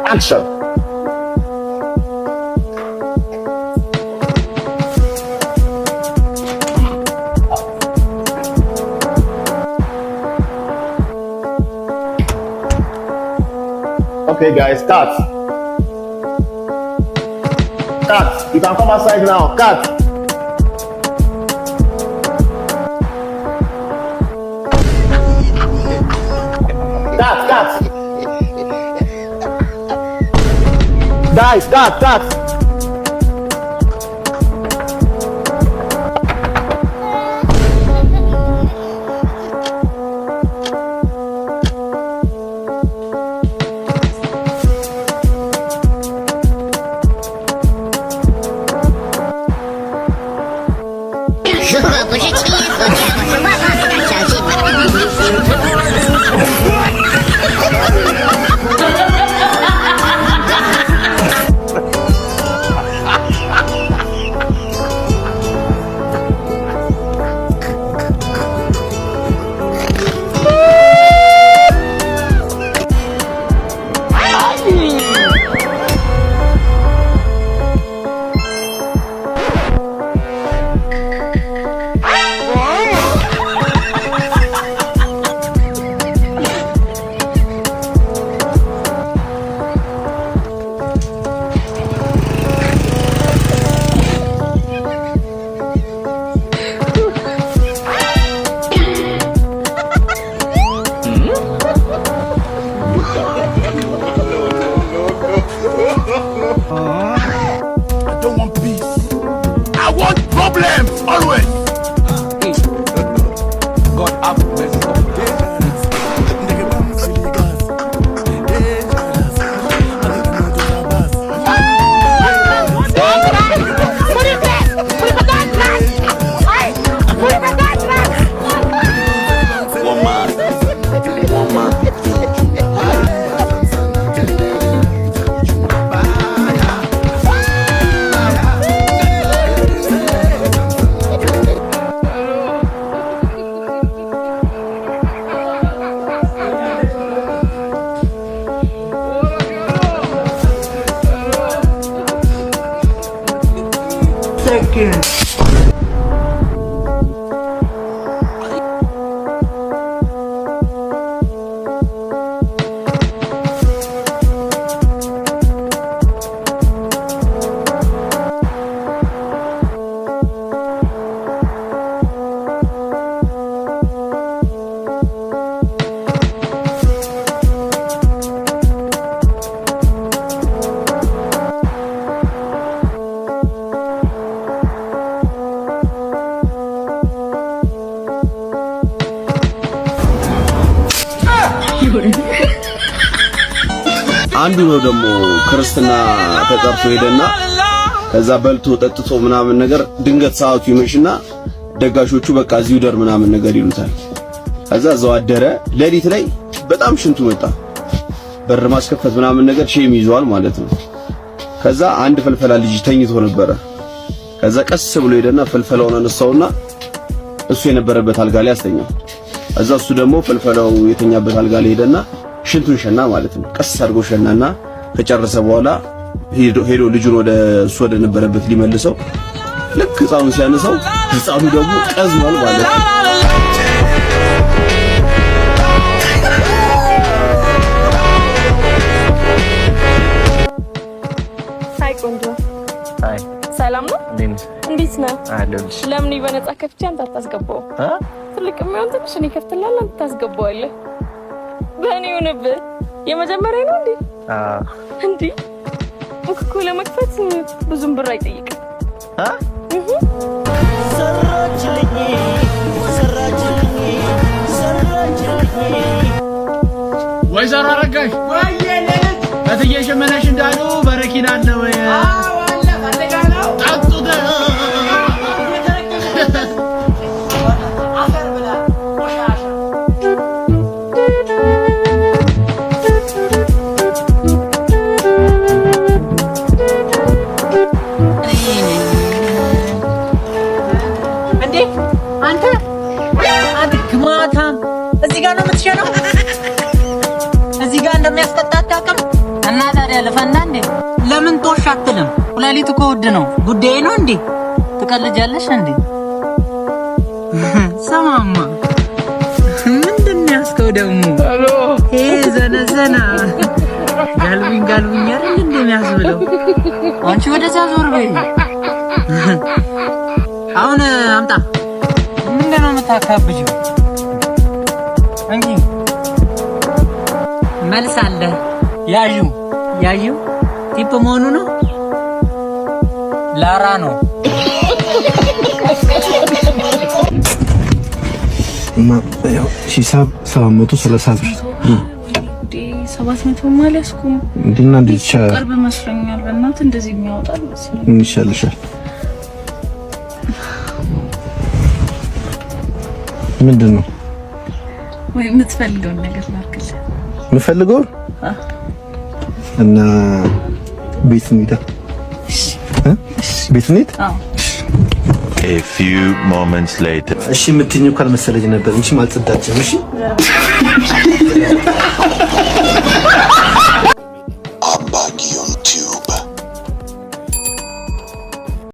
Action. Okay, guys, cut. Cut. You can come outside now. Cut. Cut. Guys, cut. I don't want peace. I want problems always. God have mercy. Second. አንዱ ነው ደግሞ ክርስትና ተጠርቶ ሄደና ከዛ በልቶ ጠጥቶ ምናምን ነገር ድንገት ሰዓቱ ይመሽና ደጋሾቹ በቃ እዚሁ ደር ምናምን ነገር ይሉታል። ከዛ እዛው አደረ። ሌሊት ላይ በጣም ሽንቱ መጣ። በር ማስከፈት ምናምን ነገር ሼም ይዟል ማለት ነው። ከዛ አንድ ፈልፈላ ልጅ ተኝቶ ነበረ። ከዛ ቀስ ብሎ ሄደና ፈልፈላውን አነሳውና እሱ የነበረበት አልጋ ላይ አስተኛው። ከዛ እሱ ደግሞ ፈልፈላው የተኛበት አልጋ ላይ ሄደና ሽንቱን ሸና ማለት ነው። ቀስ አድርጎ ሸናና ከጨረሰ በኋላ ሄዶ ልጁን ወደ እሱ ወደ ነበረበት ሊመልሰው ልክ ሕፃኑን ሲያነሳው ሕፃኑ ደግሞ ቀዝኗል ማለት ነው። ሃይ ቆንጆ፣ ሃይ ሰላም ነው? እንዴት ነህ? አለሁልሽ። ለምን በነፃ ከፍቼ አንተ አታስገባው? ትልቅ የሚሆን ትንሽ እኔ ከፍትልሃለሁ፣ አንተ ታስገባዋለህ። በእኔ ሆነብህ የመጀመሪያ ነው እንዴ? እንዴ እኮ ለመክፈት ብዙም ብር አይጠይቅም። ወይዘሮ አረጋሽ እትዬ ሸመነሽ እንዳሉ በረኪና አለ ወይ? አለ ፈልጋለሁ። ጠጡት። አፈር ብላ ቆሻሻ እንዴ አንተ ግማታም እዚህ ጋር ነው የምትሸነው? እንደሚያስቀጣ አታውቅም? እና ታዲያ ለፈንዳ እንዴ? ለምን ጦሽ አትልም? ኩላሊት እኮ ውድ ነው። ጉዳይ ነው እንዴ? ትቀልጃለሽ እንዴ? ሰማማ ምንድን ነው ያስከው ደግሞ? አሎ ዘነዘና ጋልብኝ አይደል እንደሚያስብለው? አንቺ ወደዛ ዞር በይ። አሁን አምጣ። ምንድን ነው የምታካብጂው? እንጂ መልስ አለ። ያዩ ቲፕ መሆኑ ነው። ላራ ነው። ያው ሂሳብ 730 ብር 700 ማለስኩም እንዴና እንዴት ይቻላል? ቅርብ መስሎኛል። በእናትህ እንደዚህ የሚያወጣል መሰለኝ። ምን ይሻልሻል? ምንድን ነው ወይ የምትፈልገውን ነገር ላክልህ? የምፈልገው እና ቤት እንሂዳ። ቤት እንሂድ። A few moments later. እሺ የምትይኝ እኮ አልመሰለኝ ነበር እንጂ ማልጸዳችም። እሺ